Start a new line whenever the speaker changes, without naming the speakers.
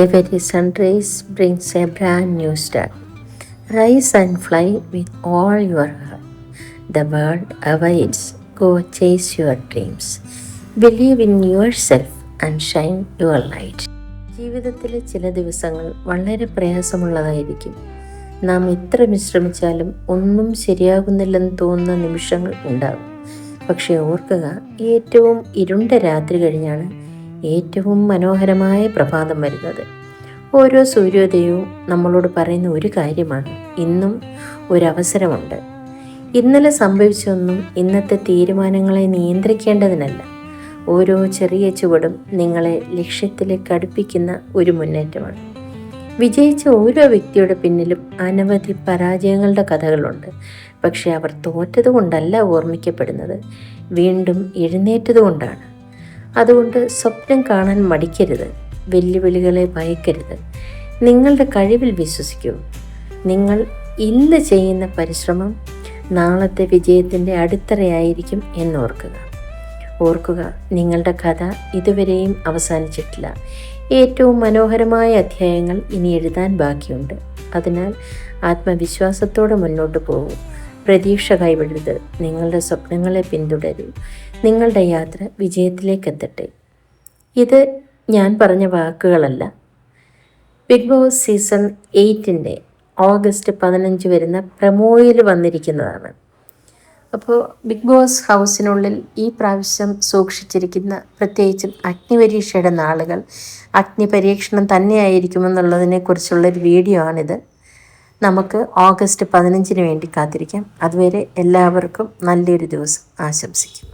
Every sunrise brings a brand new start. Rise and fly with all your heart. The world awaits. Go chase your dreams. Believe in yourself and shine your light. ജീവിതത്തിലെ ചില ദിവസങ്ങൾ വളരെ പ്രയാസമുള്ളതായിരിക്കും. നാം എത്ര വിശ്രമിച്ചാലും ഒന്നും ശരിയാകുന്നില്ലെന്ന് തോന്നുന്ന നിമിഷങ്ങൾ ഉണ്ടാകും. പക്ഷേ ഓർക്കുക, ഏറ്റവും ഇരുണ്ട രാത്രി കഴിഞ്ഞാണ് ഏറ്റവും മനോഹരമായ പ്രഭാതം വരുന്നത്. ഓരോ സൂര്യോദയവും നമ്മളോട് പറയുന്ന ഒരു കാര്യമാണ്: ഇന്നും ഒരവസരമുണ്ട്. ഇന്നലെ സംഭവിച്ചൊന്നും ഇന്നത്തെ തീരുമാനങ്ങളെ നിയന്ത്രിക്കേണ്ടതിനല്ല. ഓരോ ചെറിയ ചുവടും നിങ്ങളെ ലക്ഷ്യത്തിലേക്ക് അടുപ്പിക്കുന്ന ഒരു മുന്നേറ്റമാണ്. വിജയിച്ച ഓരോ വ്യക്തിയുടെ പിന്നിലും അനവധി പരാജയങ്ങളുടെ കഥകളുണ്ട്. പക്ഷെ അവർ തോറ്റതുകൊണ്ടല്ല ഓർമ്മിക്കപ്പെടുന്നത്, വീണ്ടും എഴുന്നേറ്റതുകൊണ്ടാണ്. അതുകൊണ്ട് സ്വപ്നം കാണാൻ മടിക്കരുത്, വെല്ലുവിളികളെ ഭയക്കരുത്. നിങ്ങളുടെ കഴിവിൽ വിശ്വസിക്കൂ. നിങ്ങൾ ഇന്ന് ചെയ്യുന്ന പരിശ്രമം നാളത്തെ വിജയത്തിൻ്റെ അടിത്തറയായിരിക്കും ഓർക്കുക, നിങ്ങളുടെ കഥ ഇതുവരെയും അവസാനിച്ചിട്ടില്ല. ഏറ്റവും മനോഹരമായ അധ്യായങ്ങൾ ഇനി എഴുതാൻ ബാക്കിയുണ്ട്. അതിനാൽ ആത്മവിശ്വാസത്തോടെ മുന്നോട്ട് പോകൂ. പ്രതീക്ഷ കൈവിടരുത്. നിങ്ങളുടെ സ്വപ്നങ്ങളെ പിന്തുടരൂ. നിങ്ങളുടെ യാത്ര വിജയത്തിലേക്കെത്തട്ടെ. ഇത് ഞാൻ പറഞ്ഞ വാക്കുകളല്ല. ബിഗ് ബോസ് സീസൺ 8 ഓഗസ്റ്റ് 15 വരുന്ന പ്രമോയിൽ വന്നിരിക്കുന്നതാണ്. അപ്പോൾ ബിഗ് ബോസ് ഹൗസിനുള്ളിൽ ഈ പ്രാവശ്യം സൂക്ഷിച്ചിരിക്കുന്ന, പ്രത്യേകിച്ചും അഗ്നിപരീക്ഷയുടെ നാളുകൾ അഗ്നിപരീക്ഷണം തന്നെയായിരിക്കുമെന്നുള്ളതിനെക്കുറിച്ചുള്ളൊരു വീഡിയോ ആണിത്. നമുക്ക് ഓഗസ്റ്റ് 15 വേണ്ടി കാത്തിരിക്കാം. അതുവരെ എല്ലാവർക്കും നല്ലൊരു ദിവസം ആശംസിക്കും.